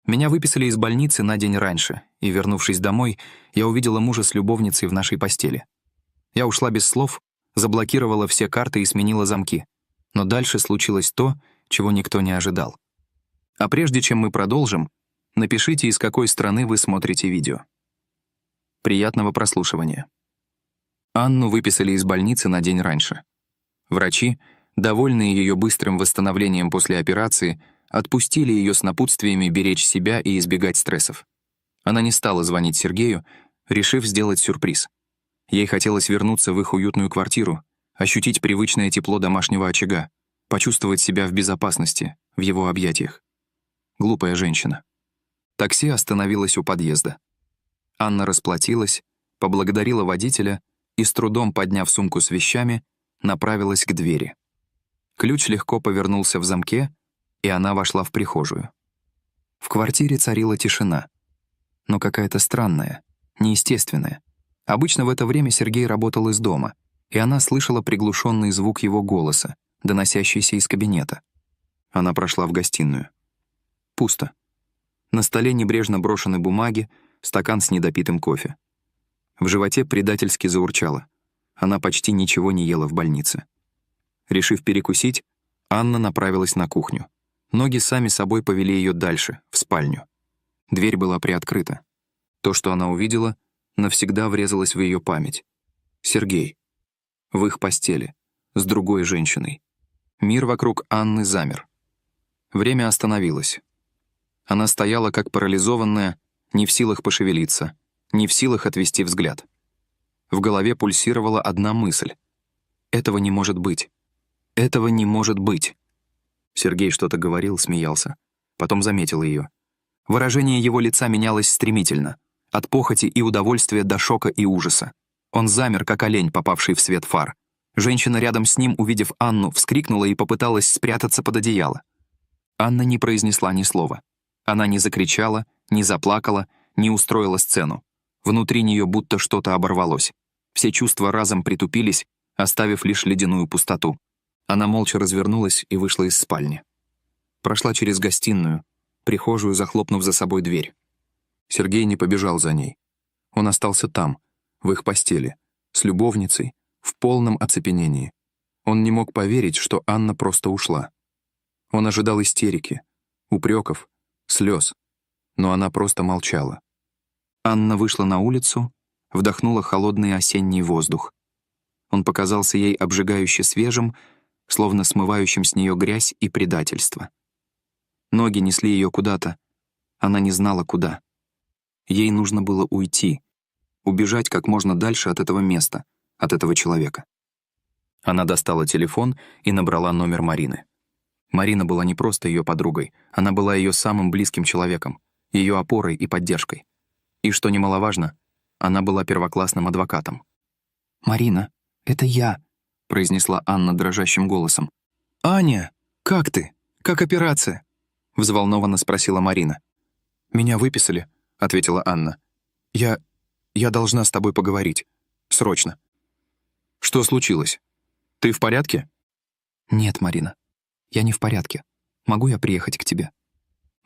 Меня выписали из больницы на день раньше, и, вернувшись домой, я увидела мужа с любовницей в нашей постели. Я ушла без слов, заблокировала все карты и сменила замки. Но дальше случилось то, чего никто не ожидал. А прежде чем мы продолжим, напишите, из какой страны вы смотрите видео. Приятного прослушивания. Анну выписали из больницы на день раньше. Врачи, довольные ее быстрым восстановлением после операции, отпустили ее с напутствиями беречь себя и избегать стрессов. Она не стала звонить Сергею, решив сделать сюрприз. Ей хотелось вернуться в их уютную квартиру, ощутить привычное тепло домашнего очага, почувствовать себя в безопасности, в его объятиях. Глупая женщина. Такси остановилось у подъезда. Анна расплатилась, поблагодарила водителя и, с трудом подняв сумку с вещами, направилась к двери. Ключ легко повернулся в замке, и она вошла в прихожую. В квартире царила тишина, но какая-то странная, неестественная. Обычно в это время Сергей работал из дома, и она слышала приглушенный звук его голоса, доносящийся из кабинета. Она прошла в гостиную. Пусто. На столе небрежно брошены бумаги, стакан с недопитым кофе. В животе предательски заурчало. Она почти ничего не ела в больнице. Решив перекусить, Анна направилась на кухню. Ноги сами собой повели ее дальше, в спальню. Дверь была приоткрыта. То, что она увидела, навсегда врезалось в ее память. Сергей. В их постели. С другой женщиной. Мир вокруг Анны замер. Время остановилось. Она стояла как парализованная, не в силах пошевелиться, не в силах отвести взгляд. В голове пульсировала одна мысль. Этого не может быть. Этого не может быть. Сергей что-то говорил, смеялся. Потом заметил ее. Выражение его лица менялось стремительно. От похоти и удовольствия до шока и ужаса. Он замер, как олень, попавший в свет фар. Женщина рядом с ним, увидев Анну, вскрикнула и попыталась спрятаться под одеяло. Анна не произнесла ни слова. Она не закричала, не заплакала, не устроила сцену. Внутри нее будто что-то оборвалось. Все чувства разом притупились, оставив лишь ледяную пустоту. Она молча развернулась и вышла из спальни. Прошла через гостиную, прихожую, захлопнув за собой дверь. Сергей не побежал за ней. Он остался там, в их постели, с любовницей, в полном оцепенении. Он не мог поверить, что Анна просто ушла. Он ожидал истерики, упреков, слез, но она просто молчала. Анна вышла на улицу, вдохнула холодный осенний воздух. Он показался ей обжигающе свежим, словно смывающим с нее грязь и предательство. Ноги несли ее куда-то. Она не знала, куда. Ей нужно было уйти, убежать как можно дальше от этого места, от этого человека. Она достала телефон и набрала номер Марины. Марина была не просто ее подругой, она была ее самым близким человеком, ее опорой и поддержкой. И, что немаловажно, она была первоклассным адвокатом. «Марина, это я», — произнесла Анна дрожащим голосом. «Аня, как ты? Как операция?» — взволнованно спросила Марина. «Меня выписали», — ответила Анна. «Я должна с тобой поговорить. Срочно». «Что случилось? Ты в порядке?» «Нет, Марина, я не в порядке. Могу я приехать к тебе?»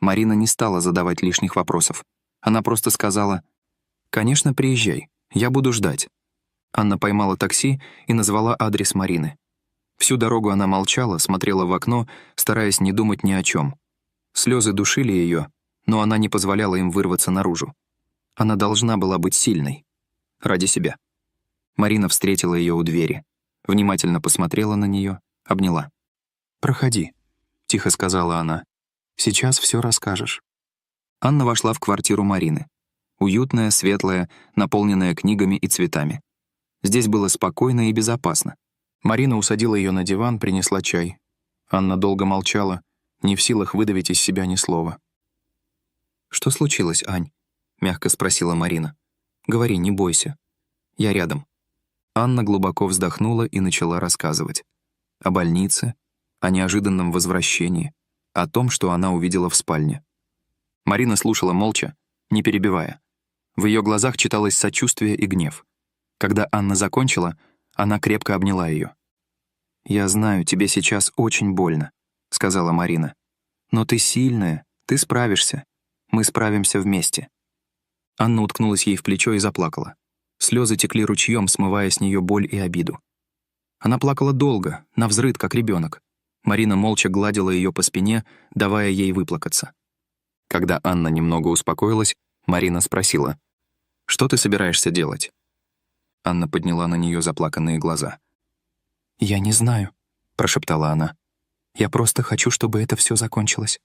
Марина не стала задавать лишних вопросов. Она просто сказала: «Конечно, приезжай, я буду ждать». Анна поймала такси и назвала адрес Марины. Всю дорогу она молчала, смотрела в окно, стараясь не думать ни о чем. Слезы душили ее, но она не позволяла им вырваться наружу. Она должна была быть сильной. Ради себя. Марина встретила ее у двери, внимательно посмотрела на нее, обняла. «Проходи», — тихо сказала она. «Сейчас все расскажешь». Анна вошла в квартиру Марины. Уютная, светлая, наполненная книгами и цветами. Здесь было спокойно и безопасно. Марина усадила ее на диван, принесла чай. Анна долго молчала, не в силах выдавить из себя ни слова. «Что случилось, Ань?» — мягко спросила Марина. «Говори, не бойся. Я рядом». Анна глубоко вздохнула и начала рассказывать. О больнице, о неожиданном возвращении, о том, что она увидела в спальне. Марина слушала молча, не перебивая. В ее глазах читалось сочувствие и гнев. Когда Анна закончила, она крепко обняла ее. «Я знаю, тебе сейчас очень больно», — сказала Марина. «Но ты сильная, ты справишься. Мы справимся вместе». Анна уткнулась ей в плечо и заплакала. Слезы текли ручьем, смывая с нее боль и обиду. Она плакала долго, навзрыд, как ребенок. Марина молча гладила ее по спине, давая ей выплакаться. Когда Анна немного успокоилась, Марина спросила: «Что ты собираешься делать?» Анна подняла на нее заплаканные глаза. «Я не знаю», — прошептала она. «Я просто хочу, чтобы это все закончилось».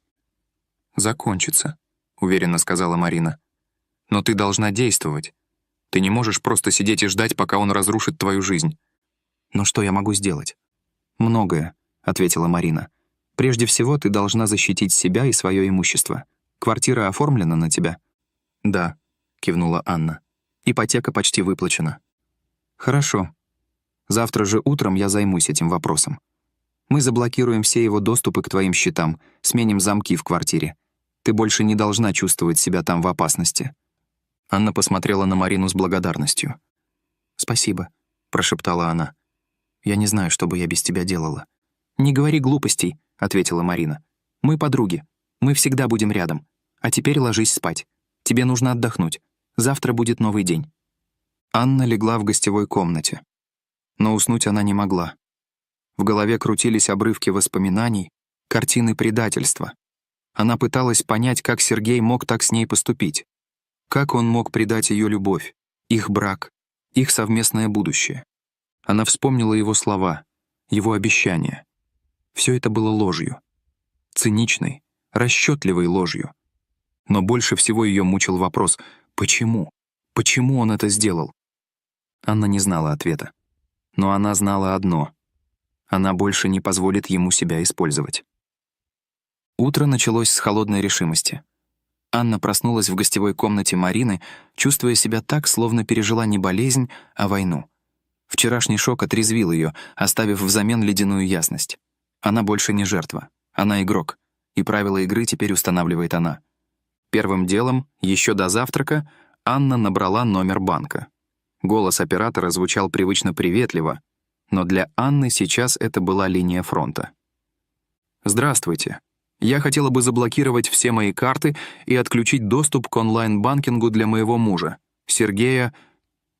«Закончится», — уверенно сказала Марина. «Но ты должна действовать. Ты не можешь просто сидеть и ждать, пока он разрушит твою жизнь». «Но что я могу сделать?» «Многое», — ответила Марина. «Прежде всего, ты должна защитить себя и свое имущество. Квартира оформлена на тебя?» «Да», — кивнула Анна. «Ипотека почти выплачена». «Хорошо. Завтра же утром я займусь этим вопросом. Мы заблокируем все его доступы к твоим счетам, сменим замки в квартире. Ты больше не должна чувствовать себя там в опасности». Анна посмотрела на Марину с благодарностью. «Спасибо», — прошептала она. «Я не знаю, что бы я без тебя делала». «Не говори глупостей», — ответила Марина. «Мы подруги. Мы всегда будем рядом. А теперь ложись спать. Тебе нужно отдохнуть. Завтра будет новый день». Анна легла в гостевой комнате. Но уснуть она не могла. В голове крутились обрывки воспоминаний, картины предательства. Она пыталась понять, как Сергей мог так с ней поступить. Как он мог предать ее любовь, их брак, их совместное будущее. Она вспомнила его слова, его обещания. Все это было ложью. Циничной, расчетливой ложью. Но больше всего ее мучил вопрос: почему? Почему он это сделал? Анна не знала ответа. Но она знала одно: она больше не позволит ему себя использовать. Утро началось с холодной решимости. Анна проснулась в гостевой комнате Марины, чувствуя себя так, словно пережила не болезнь, а войну. Вчерашний шок отрезвил ее, оставив взамен ледяную ясность. Она больше не жертва, она игрок, и правила игры теперь устанавливает она. Первым делом, еще до завтрака, Анна набрала номер банка. Голос оператора звучал привычно приветливо, но для Анны сейчас это была линия фронта. «Здравствуйте. Я хотела бы заблокировать все мои карты и отключить доступ к онлайн-банкингу для моего мужа, Сергея».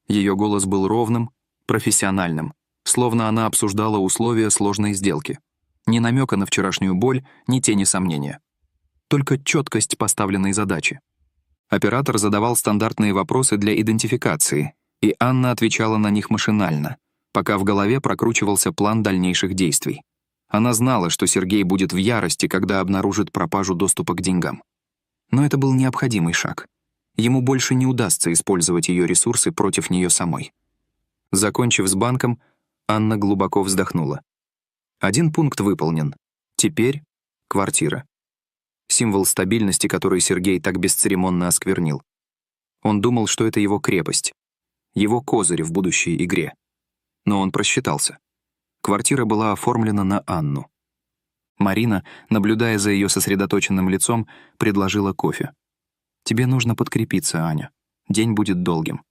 Ее голос был ровным, профессиональным, словно она обсуждала условия сложной сделки. Ни намека на вчерашнюю боль, ни тени сомнения. Только четкость поставленной задачи. Оператор задавал стандартные вопросы для идентификации, и Анна отвечала на них машинально, пока в голове прокручивался план дальнейших действий. Она знала, что Сергей будет в ярости, когда обнаружит пропажу доступа к деньгам. Но это был необходимый шаг. Ему больше не удастся использовать ее ресурсы против нее самой. Закончив с банком, Анна глубоко вздохнула. Один пункт выполнен. Теперь квартира. Символ стабильности, который Сергей так бесцеремонно осквернил. Он думал, что это его крепость, его козырь в будущей игре. Но он просчитался. Квартира была оформлена на Анну. Марина, наблюдая за ее сосредоточенным лицом, предложила кофе. «Тебе нужно подкрепиться, Аня. День будет долгим».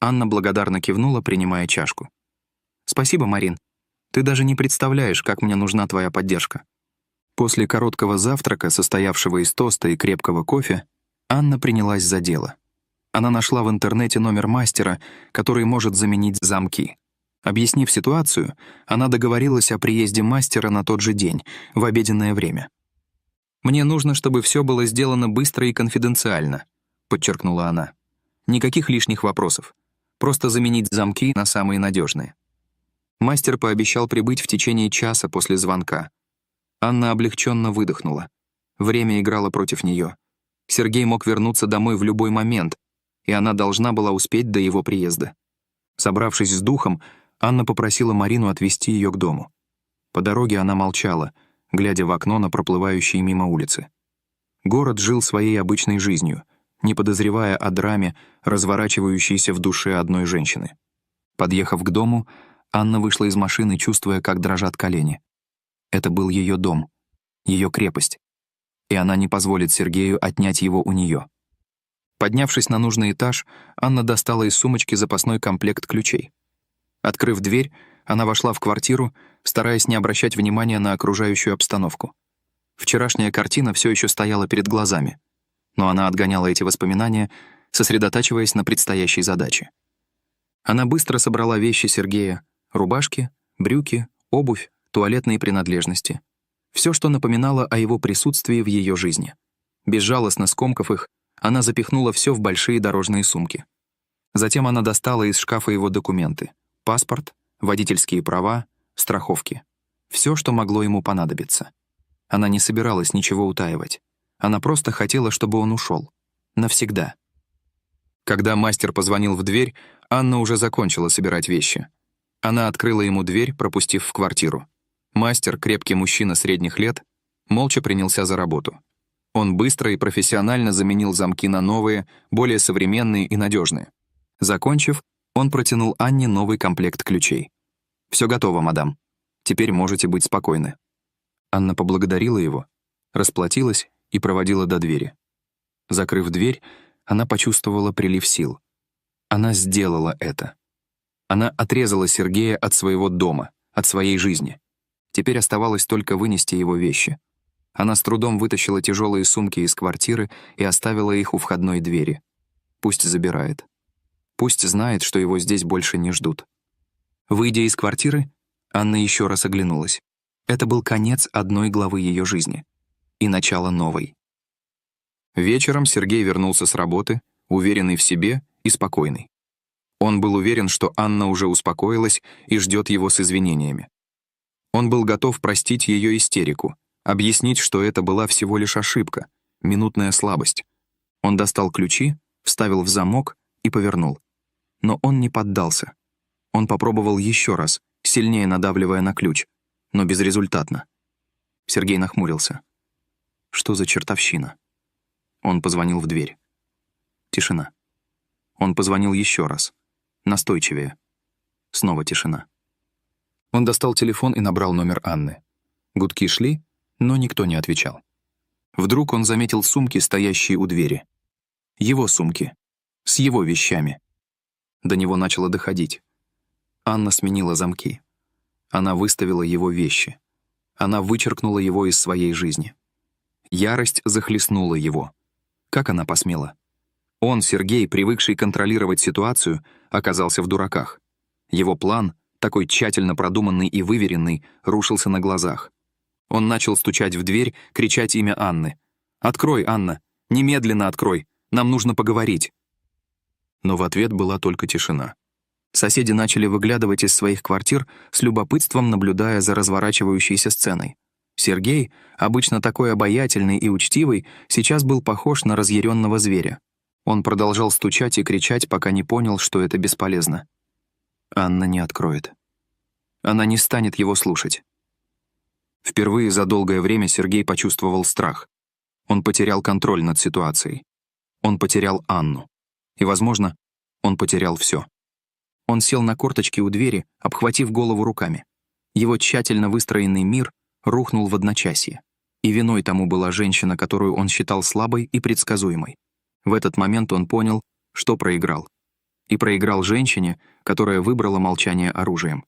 Анна благодарно кивнула, принимая чашку. «Спасибо, Марин. Ты даже не представляешь, как мне нужна твоя поддержка». После короткого завтрака, состоявшего из тоста и крепкого кофе, Анна принялась за дело. Она нашла в интернете номер мастера, который может заменить замки. Объяснив ситуацию, она договорилась о приезде мастера на тот же день, в обеденное время. «Мне нужно, чтобы все было сделано быстро и конфиденциально», — подчеркнула она. «Никаких лишних вопросов. Просто заменить замки на самые надежные». Мастер пообещал прибыть в течение часа после звонка. Анна облегченно выдохнула. Время играло против нее. Сергей мог вернуться домой в любой момент, и она должна была успеть до его приезда. Собравшись с духом, Анна попросила Марину отвезти ее к дому. По дороге она молчала, глядя в окно на проплывающие мимо улицы. Город жил своей обычной жизнью, не подозревая о драме, разворачивающейся в душе одной женщины. Подъехав к дому, Анна вышла из машины, чувствуя, как дрожат колени. Это был ее дом, ее крепость, и она не позволит Сергею отнять его у нее. Поднявшись на нужный этаж, Анна достала из сумочки запасной комплект ключей. Открыв дверь, она вошла в квартиру, стараясь не обращать внимания на окружающую обстановку. Вчерашняя картина все еще стояла перед глазами. Но она отгоняла эти воспоминания, сосредотачиваясь на предстоящей задаче. Она быстро собрала вещи Сергея: рубашки, брюки, обувь, туалетные принадлежности. Все, что напоминало о его присутствии в ее жизни. Безжалостно скомкав их, она запихнула все в большие дорожные сумки. Затем она достала из шкафа его документы: паспорт, водительские права, страховки. Все, что могло ему понадобиться. Она не собиралась ничего утаивать. Она просто хотела, чтобы он ушел. Навсегда. Когда мастер позвонил в дверь, Анна уже закончила собирать вещи. Она открыла ему дверь, пропустив в квартиру. Мастер, крепкий мужчина средних лет, молча принялся за работу. Он быстро и профессионально заменил замки на новые, более современные и надежные. Закончив, он протянул Анне новый комплект ключей. «Все готово, мадам. Теперь можете быть спокойны». Анна поблагодарила его, расплатилась и проводила до двери. Закрыв дверь, она почувствовала прилив сил. Она сделала это. Она отрезала Сергея от своего дома, от своей жизни. Теперь оставалось только вынести его вещи. Она с трудом вытащила тяжелые сумки из квартиры и оставила их у входной двери. Пусть забирает. Пусть знает, что его здесь больше не ждут. Выйдя из квартиры, Анна еще раз оглянулась. Это был конец одной главы ее жизни и начало новой. Вечером Сергей вернулся с работы, уверенный в себе и спокойный. Он был уверен, что Анна уже успокоилась и ждет его с извинениями. Он был готов простить ее истерику, объяснить, что это была всего лишь ошибка, минутная слабость. Он достал ключи, вставил в замок и повернул. Но он не поддался. Он попробовал еще раз, сильнее надавливая на ключ, но безрезультатно. Сергей нахмурился. Что за чертовщина? Он позвонил в дверь. Тишина. Он позвонил еще раз. Настойчивее. Снова тишина. Он достал телефон и набрал номер Анны. Гудки шли, но никто не отвечал. Вдруг он заметил сумки, стоящие у двери. Его сумки. С его вещами. До него начало доходить. Анна сменила замки. Она выставила его вещи. Она вычеркнула его из своей жизни. Ярость захлестнула его. Как она посмела? Он, Сергей, привыкший контролировать ситуацию, оказался в дураках. Его план, такой тщательно продуманный и выверенный, рушился на глазах. Он начал стучать в дверь, кричать имя Анны. «Открой, Анна! Немедленно открой! Нам нужно поговорить!» Но в ответ была только тишина. Соседи начали выглядывать из своих квартир, с любопытством наблюдая за разворачивающейся сценой. Сергей, обычно такой обаятельный и учтивый, сейчас был похож на разъяренного зверя. Он продолжал стучать и кричать, пока не понял, что это бесполезно. Анна не откроет. Она не станет его слушать. Впервые за долгое время Сергей почувствовал страх. Он потерял контроль над ситуацией. Он потерял Анну. И, возможно, он потерял все. Он сел на корточки у двери, обхватив голову руками. Его тщательно выстроенный мир рухнул в одночасье. И виной тому была женщина, которую он считал слабой и предсказуемой. В этот момент он понял, что проиграл. И проиграл женщине, которая выбрала молчание оружием.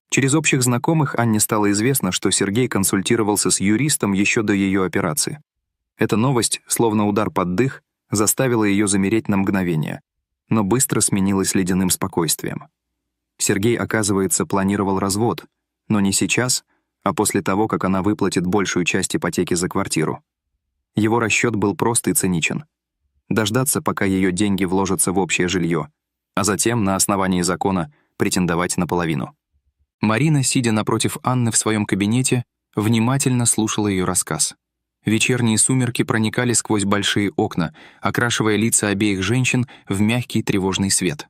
Через общих знакомых Анне стало известно, что Сергей консультировался с юристом еще до ее операции. Эта новость, словно удар под дых, заставила ее замереть на мгновение, но быстро сменилась ледяным спокойствием. Сергей, оказывается, планировал развод, но не сейчас, а после того, как она выплатит большую часть ипотеки за квартиру. Его расчет был прост и циничен. Дождаться, пока ее деньги вложатся в общее жилье, а затем, на основании закона, претендовать на половину. Марина, сидя напротив Анны в своем кабинете, внимательно слушала ее рассказ. Вечерние сумерки проникали сквозь большие окна, окрашивая лица обеих женщин в мягкий тревожный свет.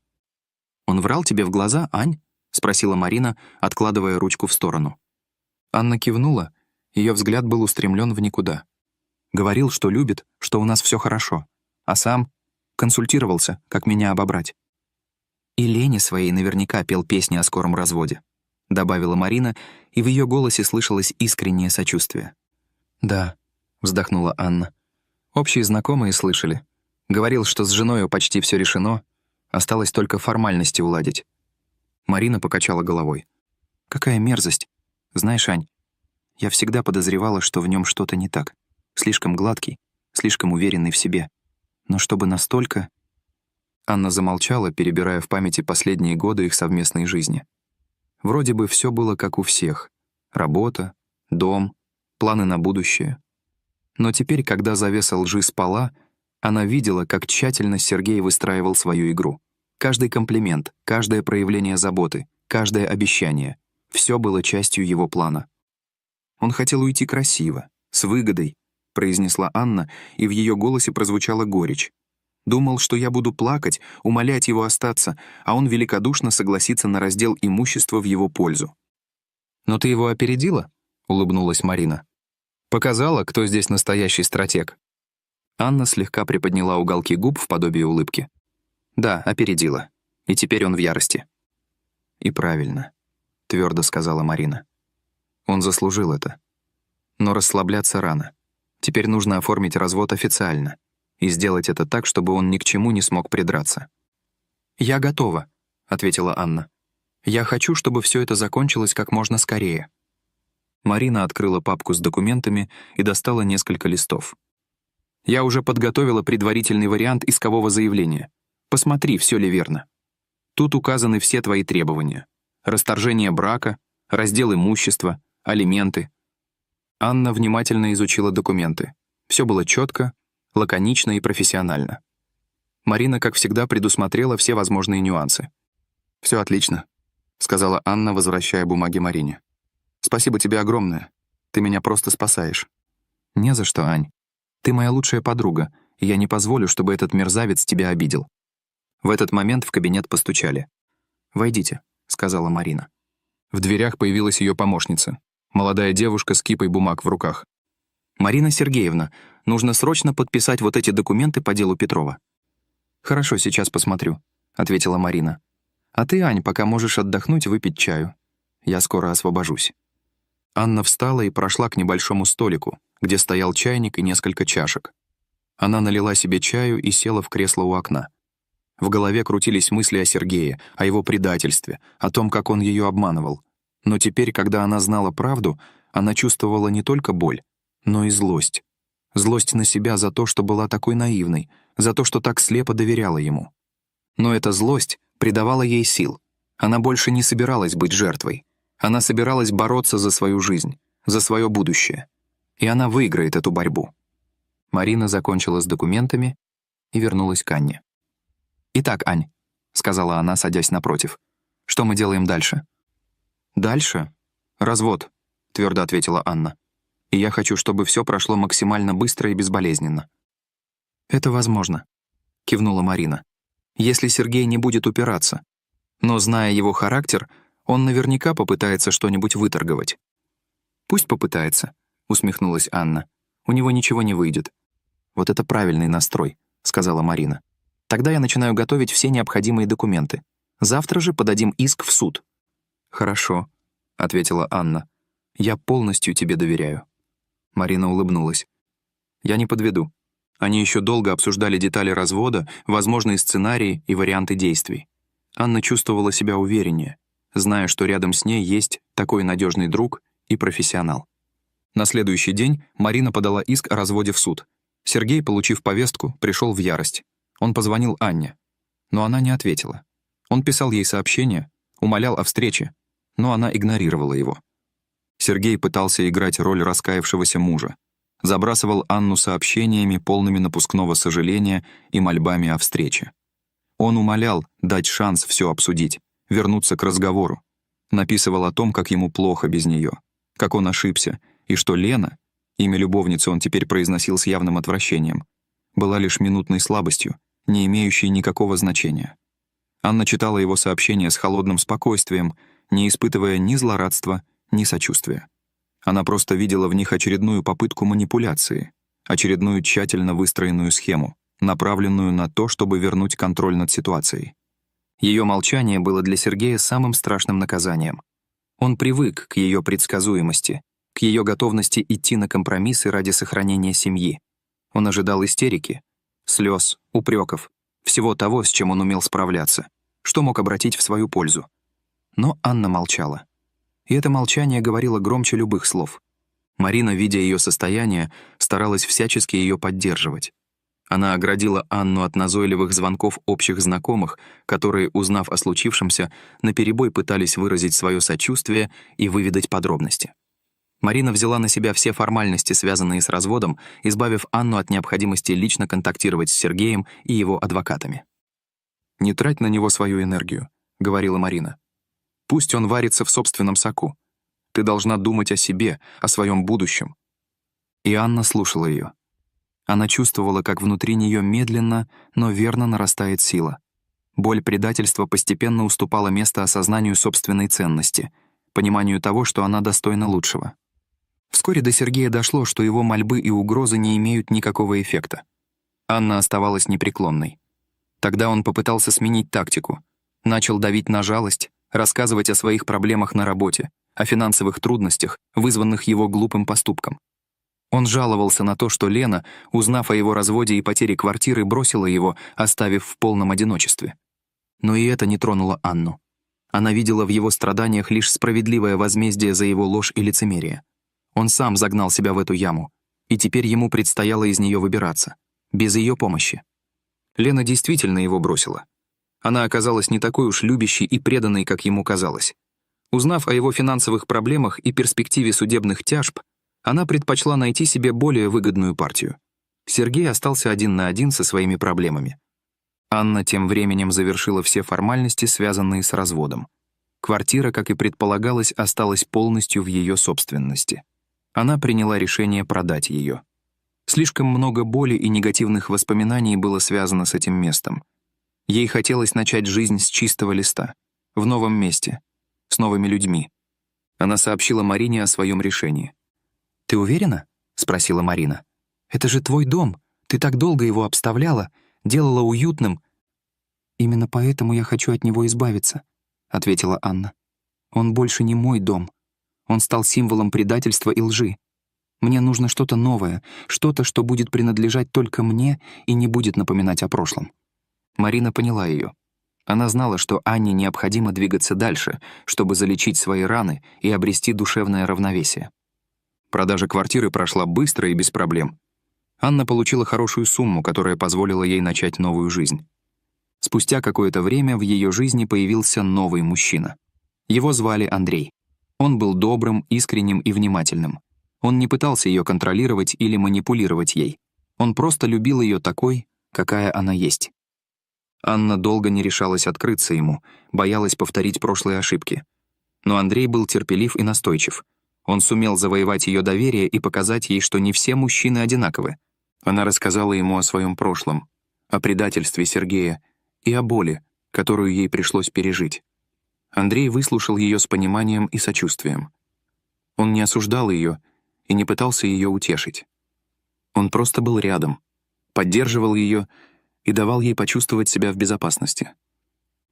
«Он врал тебе в глаза, Ань?» — спросила Марина, откладывая ручку в сторону. Анна кивнула, ее взгляд был устремлен в никуда. Говорил, что любит, что у нас все хорошо, а сам консультировался, как меня обобрать. «И Лене своей наверняка пел песни о скором разводе», — добавила Марина, и в ее голосе слышалось искреннее сочувствие. «Да», — вздохнула Анна. «Общие знакомые слышали. Говорил, что с женою почти все решено, осталось только формальности уладить». Марина покачала головой. «Какая мерзость. Знаешь, Ань, я всегда подозревала, что в нем что-то не так. Слишком гладкий, слишком уверенный в себе. Но чтобы настолько... Анна замолчала, перебирая в памяти последние годы их совместной жизни. Вроде бы все было как у всех. Работа, дом, планы на будущее. Но теперь, когда завеса лжи спала, она видела, как тщательно Сергей выстраивал свою игру. Каждый комплимент, каждое проявление заботы, каждое обещание — все было частью его плана. «Он хотел уйти красиво, с выгодой», — произнесла Анна, и в ее голосе прозвучала горечь. «Думал, что я буду плакать, умолять его остаться, а он великодушно согласится на раздел имущества в его пользу». «Но ты его опередила?» — улыбнулась Марина. «Показала, кто здесь настоящий стратег». Анна слегка приподняла уголки губ в подобии улыбки. «Да, опередила. И теперь он в ярости». «И правильно», — твердо сказала Марина. «Он заслужил это. Но расслабляться рано. Теперь нужно оформить развод официально и сделать это так, чтобы он ни к чему не смог придраться». «Я готова», — ответила Анна. «Я хочу, чтобы все это закончилось как можно скорее». Марина открыла папку с документами и достала несколько листов. «Я уже подготовила предварительный вариант искового заявления. Посмотри, все ли верно. Тут указаны все твои требования. Расторжение брака, раздел имущества, алименты». Анна внимательно изучила документы. Все было четко, лаконично и профессионально. Марина, как всегда, предусмотрела все возможные нюансы. «Все отлично», — сказала Анна, возвращая бумаги Марине. «Спасибо тебе огромное. Ты меня просто спасаешь». «Не за что, Ань. Ты моя лучшая подруга, и я не позволю, чтобы этот мерзавец тебя обидел». В этот момент в кабинет постучали. «Войдите», — сказала Марина. В дверях появилась ее помощница, молодая девушка с кипой бумаг в руках. «Марина Сергеевна, нужно срочно подписать вот эти документы по делу Петрова». «Хорошо, сейчас посмотрю», — ответила Марина. «А ты, Ань, пока можешь отдохнуть, выпить чаю. Я скоро освобожусь». Анна встала и прошла к небольшому столику, где стоял чайник и несколько чашек. Она налила себе чаю и села в кресло у окна. В голове крутились мысли о Сергее, о его предательстве, о том, как он ее обманывал. Но теперь, когда она знала правду, она чувствовала не только боль, но и злость. Злость на себя за то, что была такой наивной, за то, что так слепо доверяла ему. Но эта злость придавала ей сил. Она больше не собиралась быть жертвой. Она собиралась бороться за свою жизнь, за свое будущее. И она выиграет эту борьбу. Марина закончила с документами и вернулась к Анне. «Итак, Ань», — сказала она, садясь напротив, — «что мы делаем дальше?» «Дальше? Развод», — твердо ответила Анна. «И я хочу, чтобы все прошло максимально быстро и безболезненно». «Это возможно», — кивнула Марина. «Если Сергей не будет упираться. Но, зная его характер, он наверняка попытается что-нибудь выторговать». «Пусть попытается», — усмехнулась Анна. «У него ничего не выйдет». «Вот это правильный настрой», — сказала Марина. «Тогда я начинаю готовить все необходимые документы. Завтра же подадим иск в суд». «Хорошо», — ответила Анна. «Я полностью тебе доверяю». Марина улыбнулась. «Я не подведу». Они еще долго обсуждали детали развода, возможные сценарии и варианты действий. Анна чувствовала себя увереннее, зная, что рядом с ней есть такой надежный друг и профессионал. На следующий день Марина подала иск о разводе в суд. Сергей, получив повестку, пришел в ярость. Он позвонил Анне, но она не ответила. Он писал ей сообщения, умолял о встрече, но она игнорировала его. Сергей пытался играть роль раскаявшегося мужа, забрасывал Анну сообщениями, полными напускного сожаления и мольбами о встрече. Он умолял дать шанс все обсудить, вернуться к разговору. Написывал о том, как ему плохо без нее, как он ошибся, и что Лена, имя любовницы он теперь произносил с явным отвращением, была лишь минутной слабостью, не имеющей никакого значения. Анна читала его сообщения с холодным спокойствием, не испытывая ни злорадства, ни сочувствия. Она просто видела в них очередную попытку манипуляции, очередную тщательно выстроенную схему, направленную на то, чтобы вернуть контроль над ситуацией. Ее молчание было для Сергея самым страшным наказанием. Он привык к ее предсказуемости, к ее готовности идти на компромиссы ради сохранения семьи. Он ожидал истерики, слез, упреков, всего того, с чем он умел справляться, что мог обратить в свою пользу. Но Анна молчала. И это молчание говорило громче любых слов. Марина, видя ее состояние, старалась всячески ее поддерживать. Она оградила Анну от назойливых звонков общих знакомых, которые, узнав о случившемся, наперебой пытались выразить свое сочувствие и выведать подробности. Марина взяла на себя все формальности, связанные с разводом, избавив Анну от необходимости лично контактировать с Сергеем и его адвокатами. «Не трать на него свою энергию», — говорила Марина. «Пусть он варится в собственном соку. Ты должна думать о себе, о своем будущем». И Анна слушала ее. Она чувствовала, как внутри нее медленно, но верно нарастает сила. Боль предательства постепенно уступала место осознанию собственной ценности, пониманию того, что она достойна лучшего. Вскоре до Сергея дошло, что его мольбы и угрозы не имеют никакого эффекта. Анна оставалась непреклонной. Тогда он попытался сменить тактику. Начал давить на жалость, рассказывать о своих проблемах на работе, о финансовых трудностях, вызванных его глупым поступком. Он жаловался на то, что Лена, узнав о его разводе и потере квартиры, бросила его, оставив в полном одиночестве. Но и это не тронуло Анну. Она видела в его страданиях лишь справедливое возмездие за его ложь и лицемерие. Он сам загнал себя в эту яму, и теперь ему предстояло из нее выбираться, без ее помощи. Лена действительно его бросила. Она оказалась не такой уж любящей и преданной, как ему казалось. Узнав о его финансовых проблемах и перспективе судебных тяжб, она предпочла найти себе более выгодную партию. Сергей остался один на один со своими проблемами. Анна тем временем завершила все формальности, связанные с разводом. Квартира, как и предполагалось, осталась полностью в ее собственности. Она приняла решение продать ее. Слишком много боли и негативных воспоминаний было связано с этим местом. Ей хотелось начать жизнь с чистого листа, в новом месте, с новыми людьми. Она сообщила Марине о своем решении. «Ты уверена?» — спросила Марина. «Это же твой дом. Ты так долго его обставляла, делала уютным». «Именно поэтому я хочу от него избавиться», — ответила Анна. «Он больше не мой дом. Он стал символом предательства и лжи. Мне нужно что-то новое, что-то, что будет принадлежать только мне и не будет напоминать о прошлом». Марина поняла ее. Она знала, что Анне необходимо двигаться дальше, чтобы залечить свои раны и обрести душевное равновесие. Продажа квартиры прошла быстро и без проблем. Анна получила хорошую сумму, которая позволила ей начать новую жизнь. Спустя какое-то время в ее жизни появился новый мужчина. Его звали Андрей. Он был добрым, искренним и внимательным. Он не пытался ее контролировать или манипулировать ей. Он просто любил ее такой, какая она есть. Анна долго не решалась открыться ему, боялась повторить прошлые ошибки. Но Андрей был терпелив и настойчив. Он сумел завоевать ее доверие и показать ей, что не все мужчины одинаковы. Она рассказала ему о своем прошлом, о предательстве Сергея и о боли, которую ей пришлось пережить. Андрей выслушал ее с пониманием и сочувствием. Он не осуждал ее и не пытался ее утешить. Он просто был рядом, поддерживал ее и давал ей почувствовать себя в безопасности.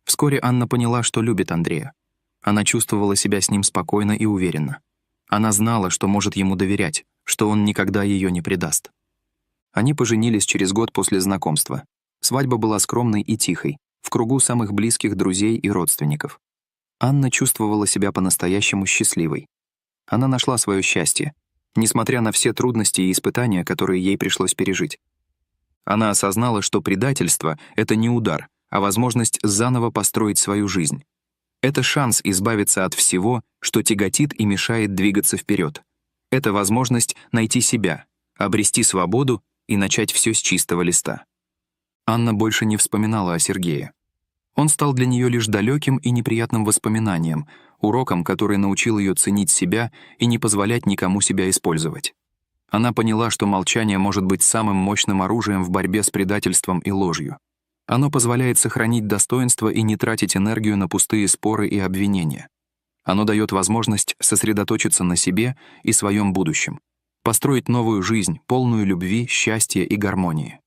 Вскоре Анна поняла, что любит Андрея. Она чувствовала себя с ним спокойно и уверенно. Она знала, что может ему доверять, что он никогда ее не предаст. Они поженились через год после знакомства. Свадьба была скромной и тихой, в кругу самых близких друзей и родственников. Анна чувствовала себя по-настоящему счастливой. Она нашла свое счастье, несмотря на все трудности и испытания, которые ей пришлось пережить. Она осознала, что предательство — это не удар, а возможность заново построить свою жизнь. Это шанс избавиться от всего, что тяготит и мешает двигаться вперед. Это возможность найти себя, обрести свободу и начать все с чистого листа. Анна больше не вспоминала о Сергее. Он стал для нее лишь далеким и неприятным воспоминанием, уроком, который научил ее ценить себя и не позволять никому себя использовать. Она поняла, что молчание может быть самым мощным оружием в борьбе с предательством и ложью. Оно позволяет сохранить достоинство и не тратить энергию на пустые споры и обвинения. Оно дает возможность сосредоточиться на себе и своем будущем, построить новую жизнь, полную любви, счастья и гармонии.